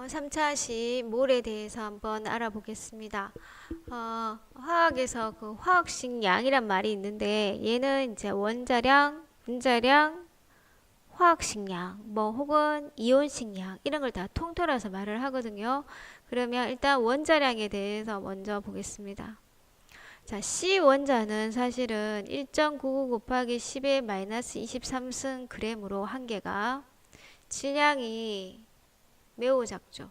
3차시 몰에 대해서 한번 알아보겠습니다. 화학에서 그 화학식 양이란 말이 있는데 얘는 이제 원자량, 분자량, 화학식 양, 뭐 혹은 이온식 양 이런 걸 다 통틀어서 말을 하거든요. 그러면 일단 원자량에 대해서 먼저 보겠습니다. 자, C 원자는 사실은 1.99 곱하기 10의 마이너스 23승 g으로 한 개가 질량이 매우 작죠.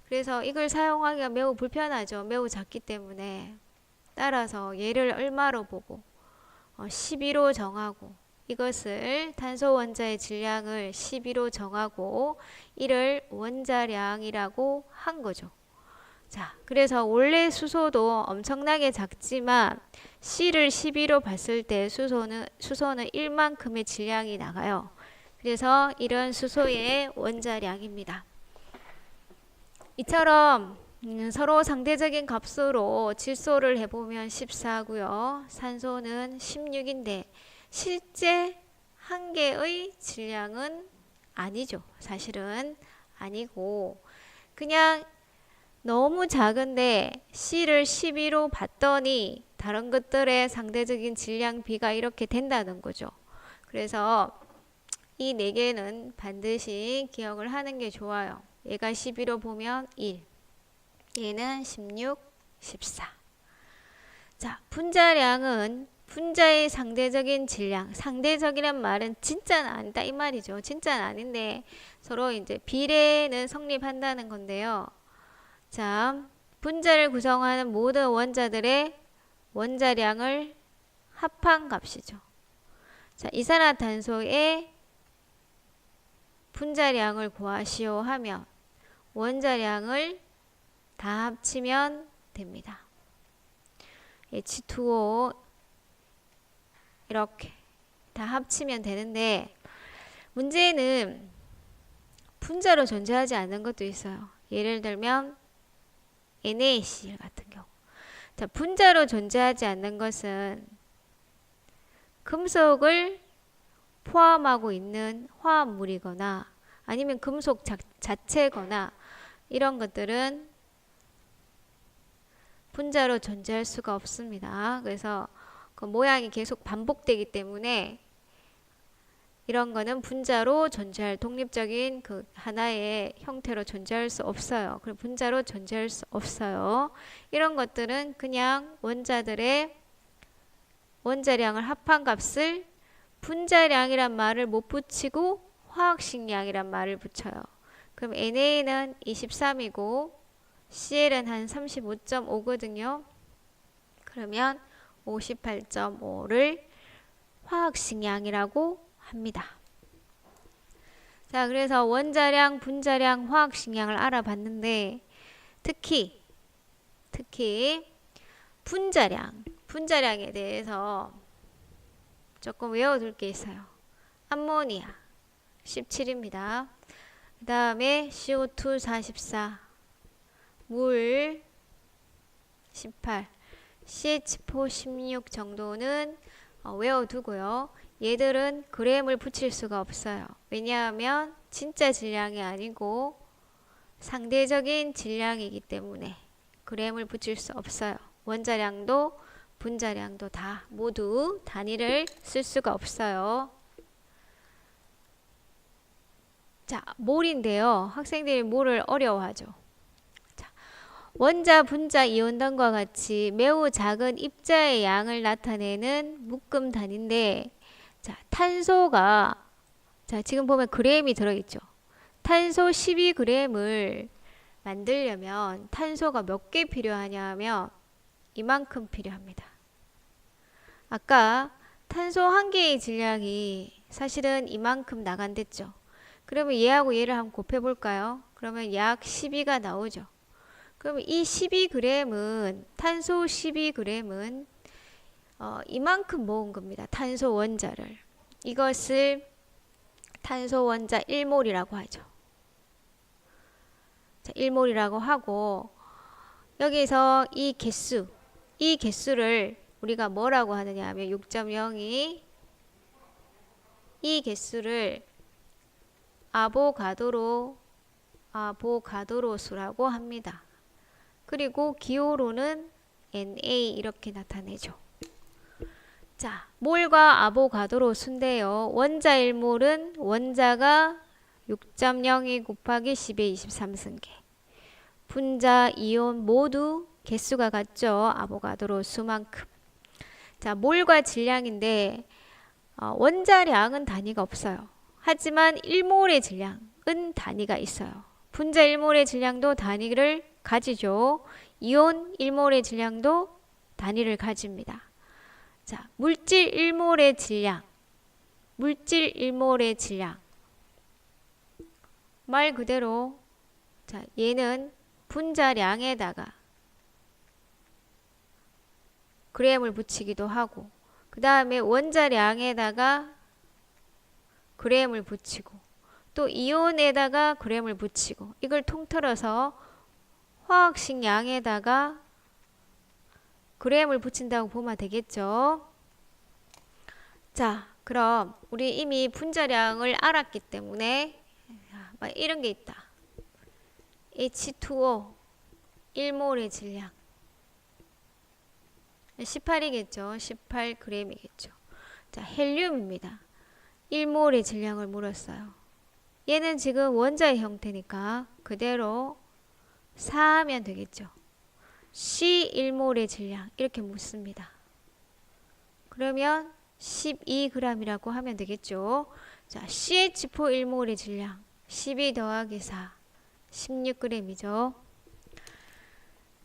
그래서 이걸 사용하기가 매우 불편하죠. 매우 작기 때문에. 따라서 얘를 얼마로 보고 12로 정하고 이것을 탄소 원자의 질량을 12로 정하고 이를 원자량이라고 한 거죠. 자, 그래서 원래 수소도 엄청나게 작지만 C를 12로 봤을 때 수소는 1만큼의 질량이 나가요. 그래서 이런 수소의 원자량입니다. 이처럼 서로 상대적인 값으로 질소를 해보면 14고요. 산소는 16인데 실제 한 개의 질량은 아니죠. 사실은 아니고 그냥 너무 작은데 C를 12로 봤더니 다른 것들의 상대적인 질량 비가 이렇게 된다는 거죠. 그래서 이 네 개는 반드시 기억을 하는 게 좋아요. 얘가 12로 보면 1, 얘는 16, 14. 자, 분자량은 분자의 상대적인 질량, 상대적이란 말은 진짜는 아니다 이 말이죠. 진짜는 아닌데 서로 이제 비례는 성립한다는 건데요. 자, 분자를 구성하는 모든 원자들의 원자량을 합한 값이죠. 자, 이산화탄소의 분자량을 구하시오 하면 원자량을 다 합치면 됩니다. H2O 이렇게 다 합치면 되는데 문제는 분자로 존재하지 않는 것도 있어요. 예를 들면 NaCl 같은 경우. 자, 분자로 존재하지 않는 것은 금속을 포함하고 있는 화합물이거나 아니면 금속 자체거나 이런 것들은 분자로 존재할 수가 없습니다. 그래서 그 모양이 계속 반복되기 때문에 이런 거는 분자로 존재할 독립적인 그 하나의 형태로 존재할 수 없어요. 그리고 분자로 존재할 수 없어요. 이런 것들은 그냥 원자들의 원자량을 합한 값을 분자량이란 말을 못 붙이고 화학식량이란 말을 붙여요. 그럼 NA는 23이고 CL은 한 35.5거든요. 그러면 58.5를 화학식량이라고 합니다. 자, 그래서 원자량, 분자량, 화학식량을 알아봤는데 특히 분자량에 대해서 조금 외워둘 게 있어요. 암모니아 17입니다. 그 다음에 CO2 44, 물 18, CH4 16 정도는 외워두고요. 얘들은 그램을 붙일 수가 없어요. 왜냐하면 진짜 질량이 아니고 상대적인 질량이기 때문에 그램을 붙일 수 없어요. 원자량도 분자량도 다 모두 단위를 쓸 수가 없어요. 자, 몰인데요. 학생들이 몰을 어려워하죠. 자, 원자, 분자, 이온단과 같이 매우 작은 입자의 양을 나타내는 묶음 단위인데 자, 탄소가 자, 지금 보면 그램이 들어있죠. 탄소 12g을 만들려면 탄소가 몇 개 필요하냐 하면 이만큼 필요합니다. 아까 탄소 한 개의 질량이 사실은 이만큼 나간댔죠. 그러면 얘하고 얘를 한번 곱해볼까요? 그러면 약 12가 나오죠. 그러면 이 12g은 탄소 12g은 이만큼 모은 겁니다. 탄소 원자를. 이것을 탄소 원자 1몰이라고 하죠. 자, 1몰이라고 하고 여기서 이 개수를 우리가 뭐라고 하느냐 하면 6.02 이 개수를 아보가드로 아보가드로수라고 합니다. 그리고 기호로는 Na 이렇게 나타내죠. 자, 몰과 아보가드로수인데요. 원자 1몰은 원자가 6.02 곱하기 10의 23승계. 분자, 이온 모두 개수가 같죠. 아보가드로수만큼. 자, 몰과 질량인데 원자량은 단위가 없어요. 하지만 1몰의 질량은 단위가 있어요. 분자 1몰의 질량도 단위를 가지죠. 이온 1몰의 질량도 단위를 가집니다. 자, 물질 1몰의 질량. 물질 1몰의 질량. 말 그대로 자, 얘는 분자량에다가 g을 붙이기도 하고 그 다음에 원자량에다가 g을 붙이고 또 이온에다가 g을 붙이고 이걸 통틀어서 화학식 양에다가 g을 붙인다고 보면 되겠죠. 자, 그럼 우리 이미 분자량을 알았기 때문에 이런 게 있다. H2O 1몰의 질량 18이겠죠. 18g이겠죠. 자, 헬륨입니다. 1몰의 질량을 물었어요. 얘는 지금 원자의 형태니까 그대로 4하면 되겠죠. C 1몰의 질량 이렇게 묻습니다. 그러면 12g이라고 하면 되겠죠. 자, CH4 1몰의 질량 12 더하기 4 16g이죠.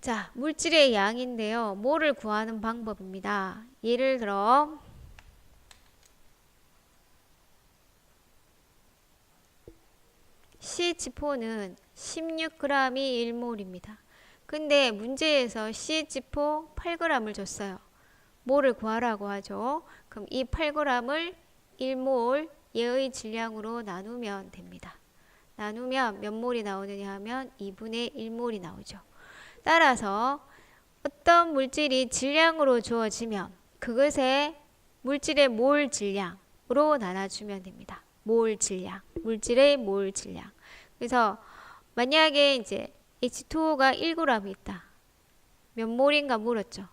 자, 물질의 양인데요. 몰을 구하는 방법입니다. 예를 들어 CH4는 16g이 1몰입니다. 근데 문제에서 CH4 8g을 줬어요. 몰을 구하라고 하죠. 그럼 이 8g을 1몰 얘의 질량으로 나누면 됩니다. 나누면 몇 몰이 나오느냐 하면 2분의 1몰이 나오죠. 따라서 어떤 물질이 질량으로 주어지면 그것의 물질의 몰 질량으로 나눠주면 됩니다. 몰 질량, 물질의 몰 질량. 그래서 만약에 이제 H2O가 1g 있다. 몇 몰인가 물었죠.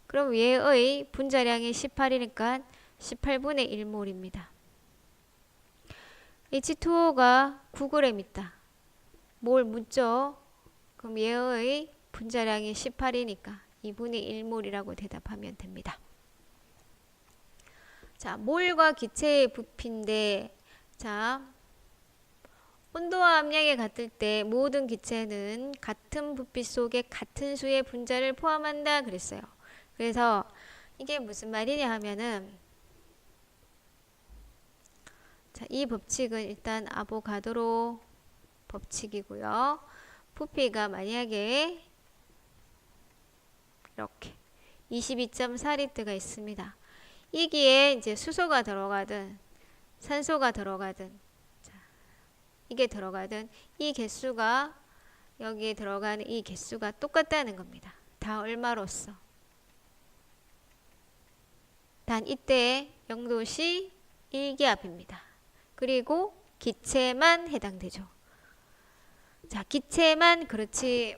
그럼 얘의 분자량이 18이니까 18분의 1몰입니다. H2O가 9g 있다. 몰 묻죠. 그럼 얘의 분자량이 18이니까 2분의 1몰이라고 대답하면 됩니다. 자, 몰과 기체의 부피인데 자, 온도와 압력이 같을 때 모든 기체는 같은 부피 속에 같은 수의 분자를 포함한다 그랬어요. 그래서 이게 무슨 말이냐 하면은 자, 이 법칙은 일단 아보가드로 법칙이고요. 부피가 만약에 이렇게 22.4리터가 있습니다. 이기에 이제 수소가 들어가든 산소가 들어가든 자, 이게 들어가든 이 개수가 여기에 들어가는 이 개수가 똑같다는 겁니다. 다 얼마로써? 단 이때 영도시 1기압입니다. 그리고 기체만 해당되죠. 자, 기체만 그렇지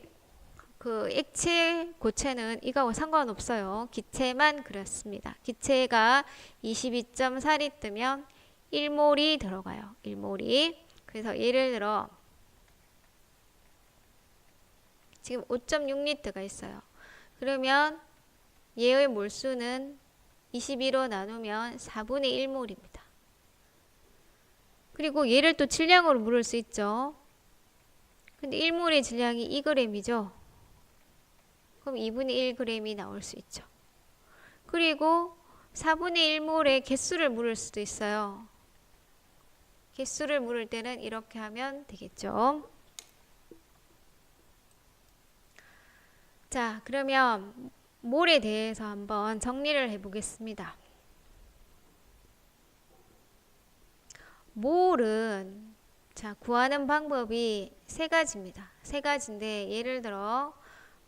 그 액체 고체는 이거하고 상관없어요. 기체만 그렇습니다. 기체가 22.4리터면 1몰이 들어가요. 1몰이. 그래서 예를 들어 지금 5.6리터가 있어요. 그러면 얘의 몰수는 22로 나누면 4분의 1몰입니다. 그리고 얘를 또 질량으로 물을 수 있죠. 근데 1몰의 질량이 2g이죠. 그럼 2분의 1g이 나올 수 있죠. 그리고 4분의 1몰의 개수를 물을 수도 있어요. 개수를 물을 때는 이렇게 하면 되겠죠. 자, 그러면 몰에 대해서 한번 정리를 해보겠습니다. 몰은 자, 구하는 방법이 세 가지입니다. 세 가지인데 예를 들어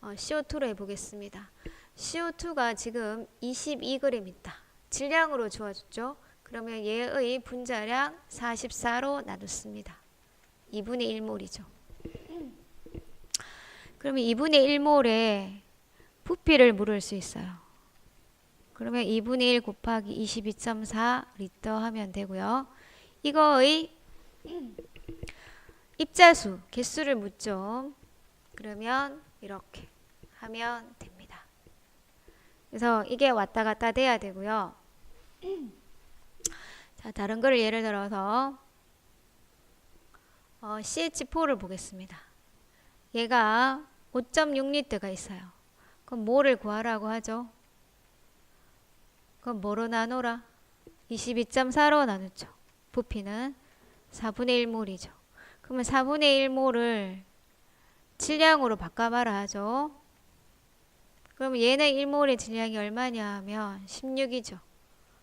CO2로 해보겠습니다. CO2가 지금 22g 있다. 질량으로 주어졌죠. 그러면 얘의 분자량 44로 나눴습니다. 2분의 1몰이죠. 그러면 2분의 1몰에 부피를 물을 수 있어요. 그러면 2분의 1 곱하기 22.4 리터 하면 되고요. 이거의 입자수, 개수를 묻죠. 그러면 이렇게 하면 됩니다. 그래서 이게 왔다 갔다 돼야 되고요. 자, 다른 거를 예를 들어서 CH4를 보겠습니다. 얘가 5.6리터가 있어요. 그럼 뭐를 구하라고 하죠? 그럼 뭐로 나누라? 22.4로 나누죠. 부피는 4분의 1몰이죠. 그러면 4분의 1몰을 질량으로 바꿔봐라 하죠. 그럼 얘는 1몰의 질량이 얼마냐 하면 16이죠.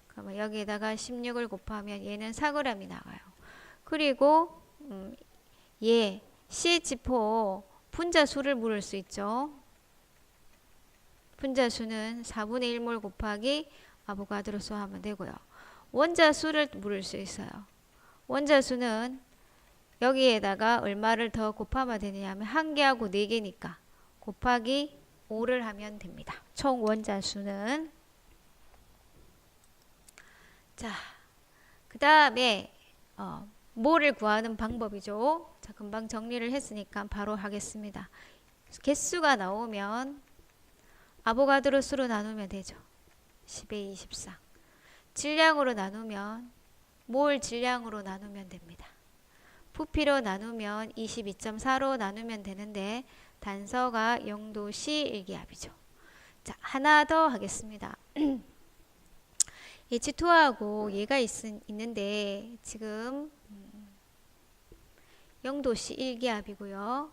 그러면 여기에다가 16을 곱하면 얘는 4g이 나와요. 그리고 얘 CH4 분자수를 물을 수 있죠. 분자수는 4분의 1몰 곱하기 아보가드로수 하면 되고요. 원자수를 물을 수 있어요. 원자수는 여기에다가 얼마를 더 곱하면 되느냐 하면 1개하고 4개니까 곱하기 5를 하면 됩니다. 총 원자수는. 자, 그 다음에 몰을 구하는 방법이죠. 자, 금방 정리를 했으니까 바로 하겠습니다. 개수가 나오면 아보가드로 수로 나누면 되죠. 10의 24. 질량으로 나누면 몰 질량으로 나누면 됩니다. 부피로 나누면 22.4로 나누면 되는데 단서가 0도씨 1기압이죠. 자, 하나 더 하겠습니다. H2하고 얘가 있는데 지금 0도씨 1기압이고요.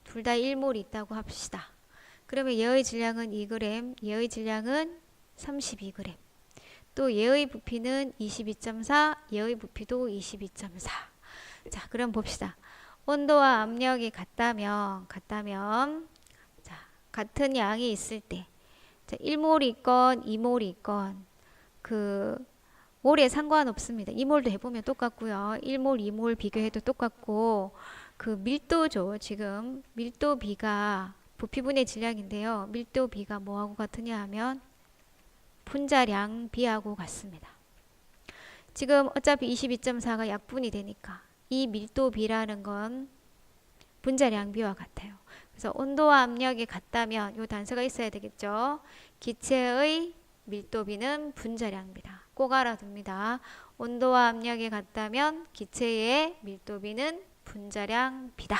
둘 다 1몰이 있다고 합시다. 그러면 얘의 질량은 2g, 얘의 질량은 32g. 또 얘의 부피는 22.4, 얘의 부피도 22.4. 자, 그럼 봅시다. 온도와 압력이 같다면 자, 같은 양이 있을 때 자, 1몰이 있건 2몰이 있건 그 몰에 상관없습니다. 2몰도 해보면 똑같고요. 1몰, 2몰 비교해도 똑같고 그 밀도죠. 지금 밀도 B가 부피분의 질량인데요. 밀도 B가 뭐하고 같으냐 하면 분자량 B하고 같습니다. 지금 어차피 22.4가 약분이 되니까 이 밀도 B라는 건 분자량 B와 같아요. 그래서 온도와 압력이 같다면 이 단서가 있어야 되겠죠. 기체의 밀도 B는 분자량 B다. 꼭 알아둡니다. 온도와 압력이 같다면 기체의 밀도 B는 분자량 B다.